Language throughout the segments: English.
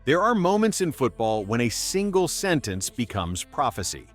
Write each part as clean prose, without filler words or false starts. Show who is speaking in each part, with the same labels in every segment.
Speaker 1: There are moments in football when a single sentence becomes prophecy.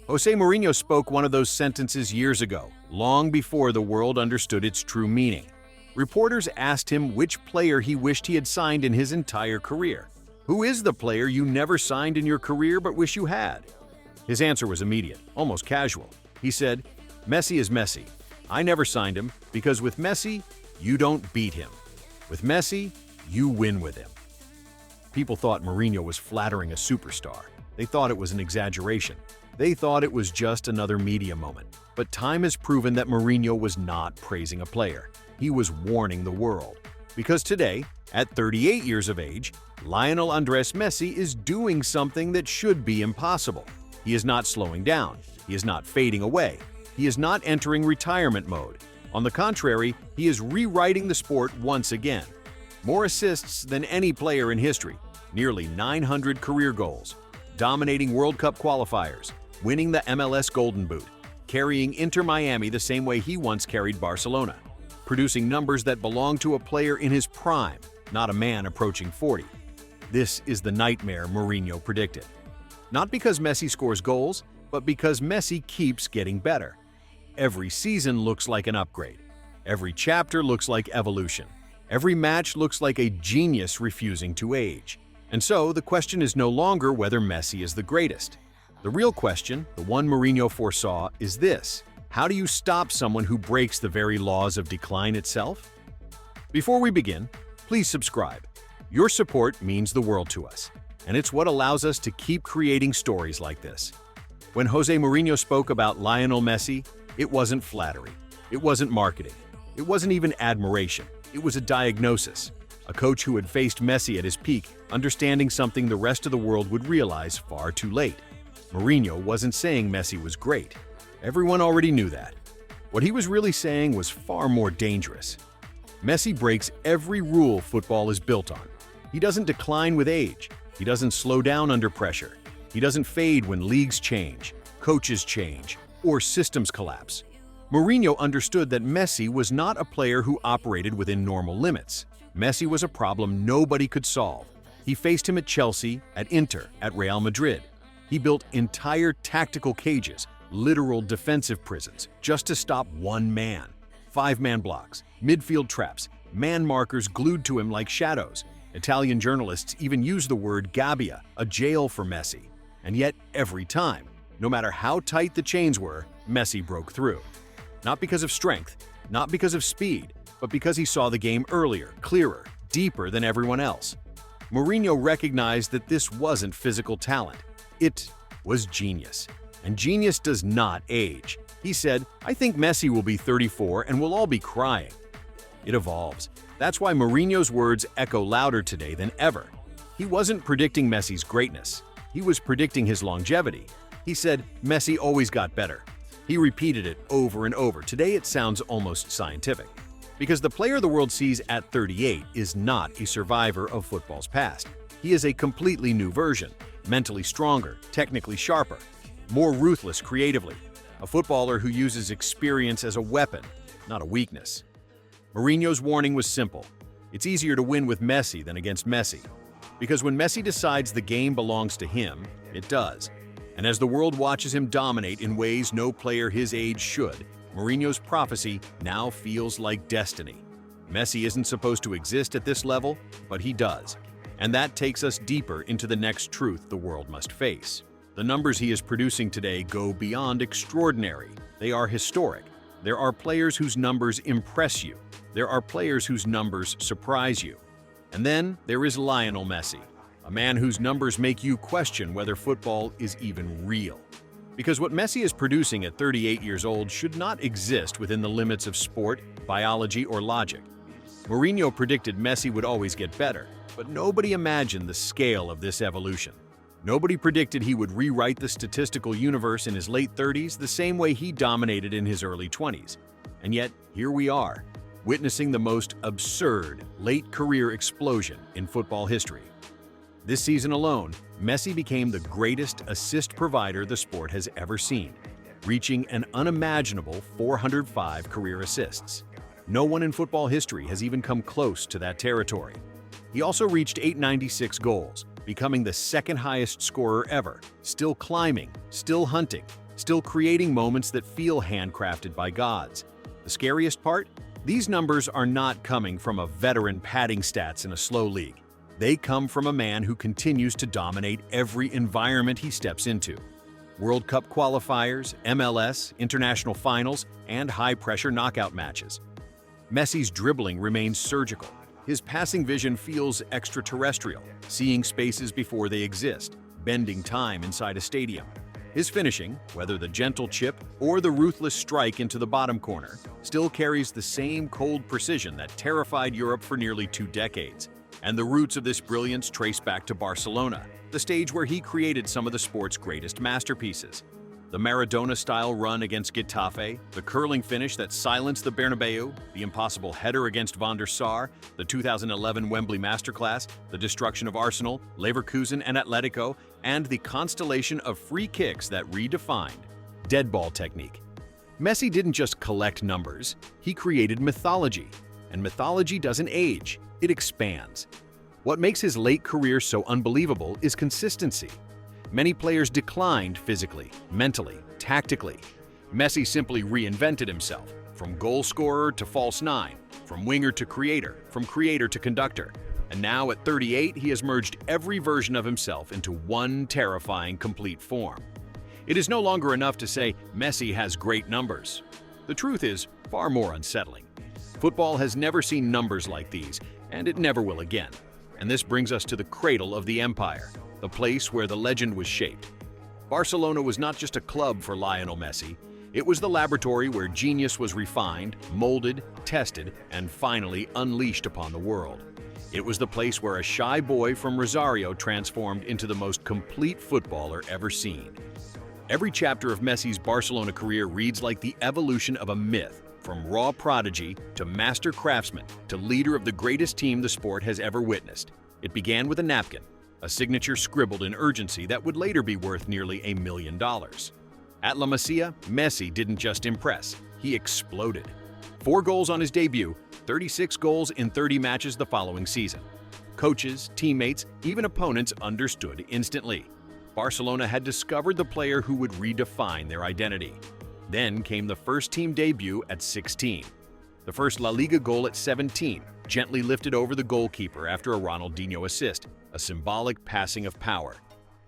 Speaker 1: Jose Mourinho spoke one of those sentences years ago, long before the world understood its true meaning. Reporters asked him which player he wished he had signed in his entire career. Who is the player you never signed in your career but wish you had? His answer was immediate, almost casual. He said, "Messi is Messi. I never signed him because with Messi, you don't beat him. With Messi, you win with him." People thought Mourinho was flattering a superstar. They thought it was an exaggeration. They thought it was just another media moment. But time has proven that Mourinho was not praising a player. He was warning the world. Because today, at 38 years of age, Lionel Andres Messi is doing something that should be impossible. He is not slowing down. He is not fading away. He is not entering retirement mode. On the contrary, he is rewriting the sport once again. More assists than any player in history, nearly 900 career goals, dominating World Cup qualifiers, winning the MLS Golden Boot, carrying Inter Miami the same way he once carried Barcelona, producing numbers that belong to a player in his prime, not a man approaching 40. This is the nightmare Mourinho predicted. Not because Messi scores goals, but because Messi keeps getting better. Every season looks like an upgrade. Every chapter looks like evolution. Every match looks like a genius refusing to age. And so, the question is no longer whether Messi is the greatest. The real question, the one Mourinho foresaw, is this: how do you stop someone who breaks the very laws of decline itself? Before we begin, please subscribe. Your support means the world to us, and it's what allows us to keep creating stories like this. When Jose Mourinho spoke about Lionel Messi, it wasn't flattery. It wasn't marketing. It wasn't even admiration. It was a diagnosis. A coach who had faced Messi at his peak, understanding something the rest of the world would realize far too late. Mourinho wasn't saying Messi was great. Everyone already knew that. What he was really saying was far more dangerous. Messi breaks every rule football is built on. He doesn't decline with age. He doesn't slow down under pressure. He doesn't fade when leagues change, coaches change, or systems collapse. Mourinho understood that Messi was not a player who operated within normal limits. Messi was a problem nobody could solve. He faced him at Chelsea, at Inter, at Real Madrid. He built entire tactical cages, literal defensive prisons, just to stop one man. 5-man blocks, midfield traps, man markers glued to him like shadows. Italian journalists even used the word gabbia, a jail for Messi. And yet, every time, no matter how tight the chains were, Messi broke through. Not because of strength, not because of speed, but because he saw the game earlier, clearer, deeper than everyone else. Mourinho recognized that this wasn't physical talent. It was genius. And genius does not age. He said, "I think Messi will be 34 and we'll all be crying." It evolves. That's why Mourinho's words echo louder today than ever. He wasn't predicting Messi's greatness. He was predicting his longevity. He said, "Messi always got better." He repeated it over and over. Today it sounds almost scientific. Because the player the world sees at 38 is not a survivor of football's past. He is a completely new version, mentally stronger, technically sharper, more ruthless creatively. A footballer who uses experience as a weapon, not a weakness. Mourinho's warning was simple. It's easier to win with Messi than against Messi. Because when Messi decides the game belongs to him, it does. And as the world watches him dominate in ways no player his age should, Mourinho's prophecy now feels like destiny. Messi isn't supposed to exist at this level, but he does. And that takes us deeper into the next truth the world must face. The numbers he is producing today go beyond extraordinary. They are historic. There are players whose numbers impress you. There are players whose numbers surprise you. And then there is Lionel Messi, a man whose numbers make you question whether football is even real. Because what Messi is producing at 38 years old should not exist within the limits of sport, biology, or logic. Mourinho predicted Messi would always get better, but nobody imagined the scale of this evolution. Nobody predicted he would rewrite the statistical universe in his late 30s the same way he dominated in his early 20s. And yet, here we are, witnessing the most absurd late-career explosion in football history. This season alone, Messi became the greatest assist provider the sport has ever seen, reaching an unimaginable 405 career assists. No one in football history has even come close to that territory. He also reached 896 goals, becoming the second highest scorer ever, still climbing, still hunting, still creating moments that feel handcrafted by gods. The scariest part? These numbers are not coming from a veteran padding stats in a slow league. They come from a man who continues to dominate every environment he steps into. World Cup qualifiers, MLS, international finals, and high-pressure knockout matches. Messi's dribbling remains surgical. His passing vision feels extraterrestrial, seeing spaces before they exist, bending time inside a stadium. His finishing, whether the gentle chip or the ruthless strike into the bottom corner, still carries the same cold precision that terrified Europe for nearly 2 decades. And the roots of this brilliance trace back to Barcelona, the stage where he created some of the sport's greatest masterpieces. The Maradona-style run against Getafe, the curling finish that silenced the Bernabeu, the impossible header against Van der Sar, the 2011 Wembley Masterclass, the destruction of Arsenal, Leverkusen, and Atletico, and the constellation of free kicks that redefined dead ball technique. Messi didn't just collect numbers, he created mythology. And mythology doesn't age, it expands. What makes his late career so unbelievable is consistency. Many players declined physically, mentally, tactically. Messi simply reinvented himself, from goal scorer to false nine, from winger to creator, from creator to conductor. And now at 38, he has merged every version of himself into one terrifying, complete form. It is no longer enough to say Messi has great numbers. The truth is far more unsettling. Football has never seen numbers like these, and it never will again. And this brings us to the cradle of the empire, the place where the legend was shaped. Barcelona was not just a club for Lionel Messi, it was the laboratory where genius was refined, molded, tested, and finally unleashed upon the world. It was the place where a shy boy from Rosario transformed into the most complete footballer ever seen. Every chapter of Messi's Barcelona career reads like the evolution of a myth, from raw prodigy to master craftsman to leader of the greatest team the sport has ever witnessed. It began with a napkin, a signature scribbled in urgency that would later be worth nearly $1 million. At La Masia, Messi didn't just impress, he exploded. 4 goals on his debut, 36 goals in 30 matches the following season. Coaches, teammates, even opponents understood instantly. Barcelona had discovered the player who would redefine their identity. Then came the first team debut at 16. The first La Liga goal at 17, gently lifted over the goalkeeper after a Ronaldinho assist, a symbolic passing of power.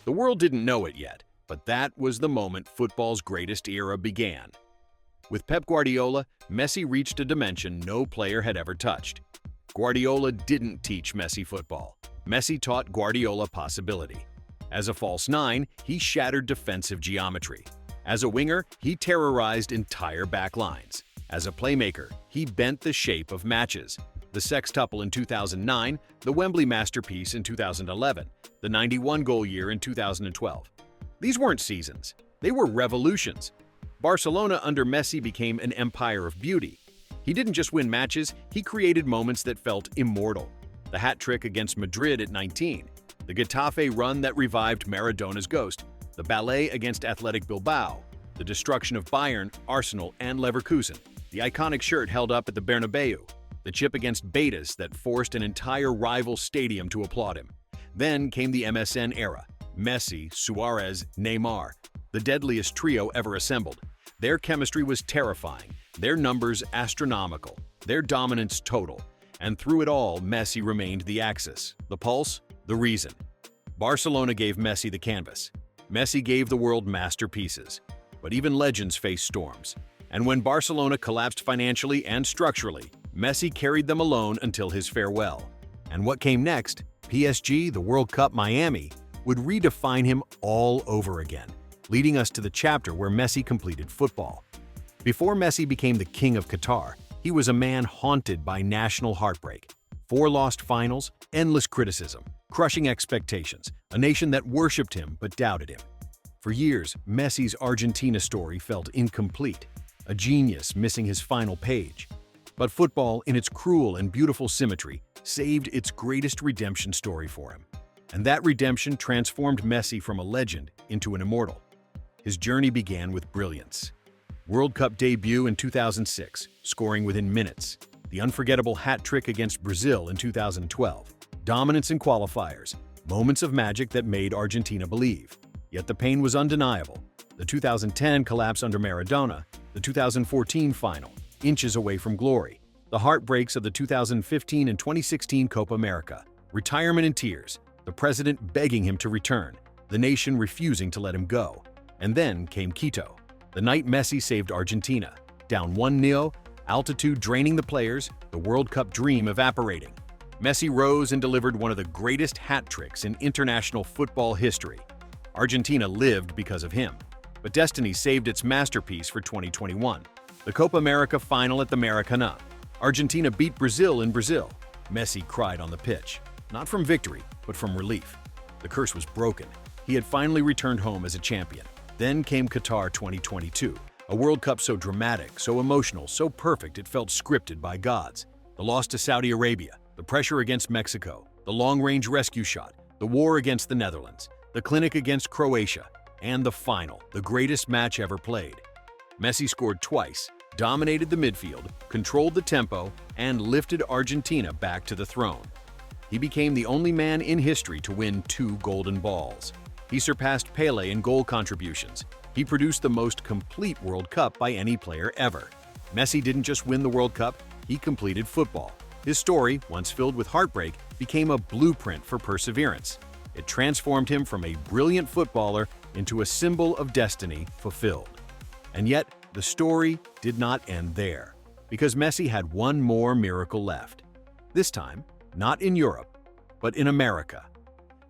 Speaker 1: The world didn't know it yet, but that was the moment football's greatest era began. With Pep Guardiola, Messi reached a dimension no player had ever touched. Guardiola didn't teach Messi football. Messi taught Guardiola possibility. As a false nine, he shattered defensive geometry. As a winger, he terrorized entire backlines. As a playmaker, he bent the shape of matches. The sextuple in 2009, the Wembley masterpiece in 2011, the 91-goal year in 2012. These weren't seasons, they were revolutions. Barcelona under Messi became an empire of beauty. He didn't just win matches, he created moments that felt immortal. The hat trick against Madrid at 19, the Getafe run that revived Maradona's ghost, the ballet against Athletic Bilbao, the destruction of Bayern, Arsenal, and Leverkusen, the iconic shirt held up at the Bernabeu, the chip against Betis that forced an entire rival stadium to applaud him. Then came the MSN era, Messi, Suarez, Neymar, the deadliest trio ever assembled. Their chemistry was terrifying, their numbers astronomical, their dominance total, and through it all, Messi remained the axis, the pulse, the reason. Barcelona gave Messi the canvas. Messi gave the world masterpieces. But even legends face storms. And when Barcelona collapsed financially and structurally, Messi carried them alone until his farewell. And what came next, PSG, the World Cup Miami, would redefine him all over again, leading us to the chapter where Messi completed football. Before Messi became the king of Qatar, he was a man haunted by national heartbreak. 4 lost finals, endless criticism, crushing expectations, a nation that worshipped him but doubted him. For years, Messi's Argentina story felt incomplete, a genius missing his final page. But football, in its cruel and beautiful symmetry, saved its greatest redemption story for him. And that redemption transformed Messi from a legend into an immortal. His journey began with brilliance. World Cup debut in 2006, scoring within minutes. The unforgettable hat trick against Brazil in 2012. Dominance in qualifiers. Moments of magic that made Argentina believe. Yet the pain was undeniable. The 2010 collapse under Maradona, the 2014 final, inches away from glory, the heartbreaks of the 2015 and 2016 Copa America, retirement in tears, the president begging him to return, the nation refusing to let him go. And then came Quito, the night Messi saved Argentina. Down 1-0, altitude draining the players, the World Cup dream evaporating. Messi rose and delivered one of the greatest hat tricks in international football history. Argentina lived because of him. But destiny saved its masterpiece for 2021. The Copa America final at the Maracanã. Argentina beat Brazil in Brazil. Messi cried on the pitch, not from victory, but from relief. The curse was broken. He had finally returned home as a champion. Then came Qatar 2022, a World Cup so dramatic, so emotional, so perfect it felt scripted by gods. The loss to Saudi Arabia, the pressure against Mexico, the long-range rescue shot, the war against the Netherlands, the clinic against Croatia, and the final, the greatest match ever played. Messi scored twice, dominated the midfield, controlled the tempo, and lifted Argentina back to the throne. He became the only man in history to win 2 golden balls. He surpassed Pelé in goal contributions. He produced the most complete World Cup by any player ever. Messi didn't just win the World Cup, he completed football. His story, once filled with heartbreak, became a blueprint for perseverance. It transformed him from a brilliant footballer into a symbol of destiny fulfilled. And yet, the story did not end there, because Messi had one more miracle left. This time, not in Europe, but in America.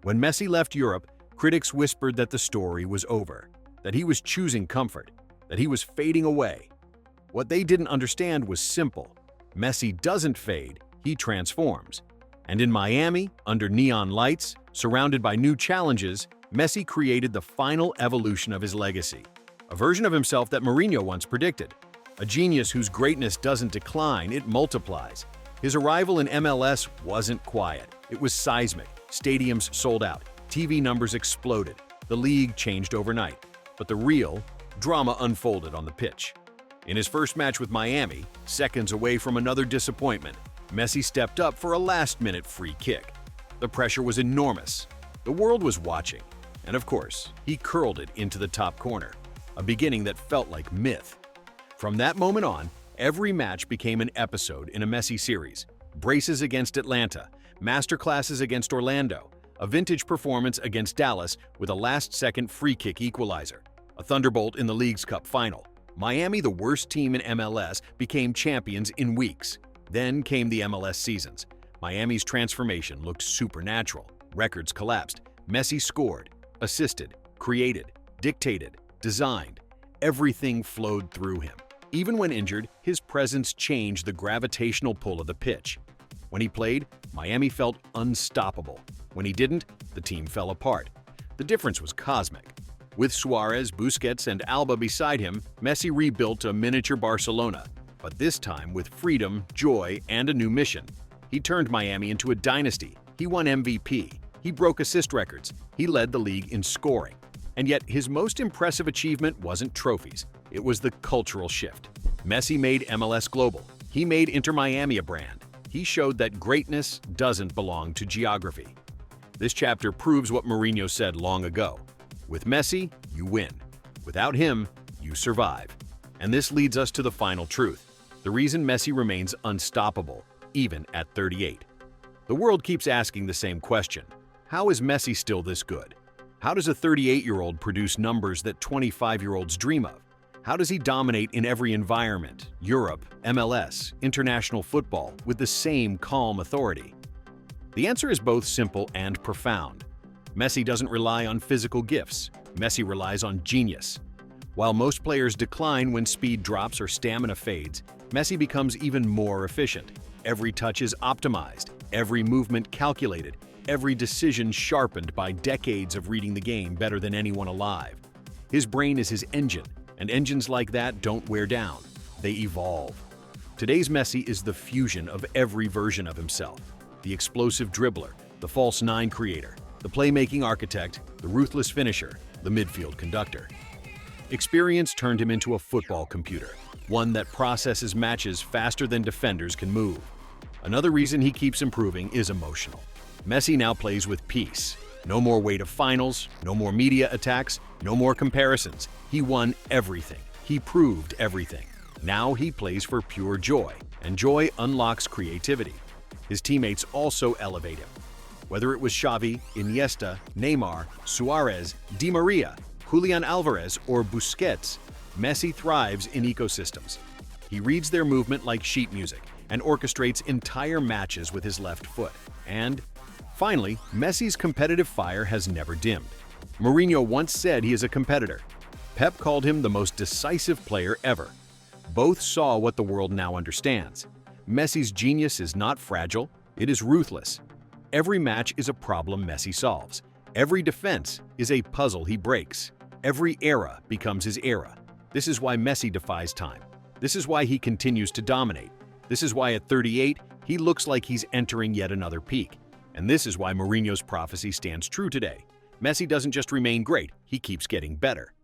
Speaker 1: When Messi left Europe, critics whispered that the story was over, that he was choosing comfort, that he was fading away. What they didn't understand was simple. Messi doesn't fade, he transforms. And in Miami, under neon lights, surrounded by new challenges, Messi created the final evolution of his legacy. A version of himself that Mourinho once predicted. A genius whose greatness doesn't decline, it multiplies. His arrival in MLS wasn't quiet. It was seismic. Stadiums sold out. TV numbers exploded. The league changed overnight. But the real drama unfolded on the pitch. In his first match with Miami, seconds away from another disappointment, Messi stepped up for a last-minute free kick. The pressure was enormous. The world was watching. And of course, he curled it into the top corner. A beginning that felt like myth. From that moment on, every match became an episode in a Messi series. Braces against Atlanta, masterclasses against Orlando, a vintage performance against Dallas with a last-second free kick equalizer, a thunderbolt in the League's Cup final. Miami, the worst team in MLS, became champions in weeks. Then came the MLS seasons. Miami's transformation looked supernatural. Records collapsed. Messi scored, assisted, created, dictated, designed. Everything flowed through him. Even when injured, his presence changed the gravitational pull of the pitch. When he played, Miami felt unstoppable. When he didn't, the team fell apart. The difference was cosmic. With Suarez, Busquets, and Alba beside him, Messi rebuilt a miniature Barcelona, but this time with freedom, joy, and a new mission. He turned Miami into a dynasty. He won MVP. He broke assist records. He led the league in scoring. And yet, his most impressive achievement wasn't trophies. It was the cultural shift. Messi made MLS global. He made Inter Miami a brand. He showed that greatness doesn't belong to geography. This chapter proves what Mourinho said long ago. With Messi, you win. Without him, you survive. And this leads us to the final truth. The reason Messi remains unstoppable, even at 38. The world keeps asking the same question. How is Messi still this good? How does a 38-year-old produce numbers that 25-year-olds dream of? How does he dominate in every environment, Europe, MLS, international football, with the same calm authority? The answer is both simple and profound. Messi doesn't rely on physical gifts. Messi relies on genius. While most players decline when speed drops or stamina fades, Messi becomes even more efficient. Every touch is optimized, every movement calculated, every decision sharpened by decades of reading the game better than anyone alive. His brain is his engine, and engines like that don't wear down. They evolve. Today's Messi is the fusion of every version of himself. The explosive dribbler, the false nine creator, the playmaking architect, the ruthless finisher, the midfield conductor. Experience turned him into a football computer, one that processes matches faster than defenders can move. Another reason he keeps improving is emotional. Messi now plays with peace. No more weight of finals, no more media attacks, no more comparisons. He won everything. He proved everything. Now he plays for pure joy, and joy unlocks creativity. His teammates also elevate him. Whether it was Xavi, Iniesta, Neymar, Suarez, Di Maria, Julian Alvarez, or Busquets, Messi thrives in ecosystems. He reads their movement like sheet music and orchestrates entire matches with his left foot. And finally, Messi's competitive fire has never dimmed. Mourinho once said he is a competitor. Pep called him the most decisive player ever. Both saw what the world now understands. Messi's genius is not fragile, it is ruthless. Every match is a problem Messi solves. Every defense is a puzzle he breaks. Every era becomes his era. This is why Messi defies time. This is why he continues to dominate. This is why at 38, he looks like he's entering yet another peak. And this is why Mourinho's prophecy stands true today. Messi doesn't just remain great, he keeps getting better.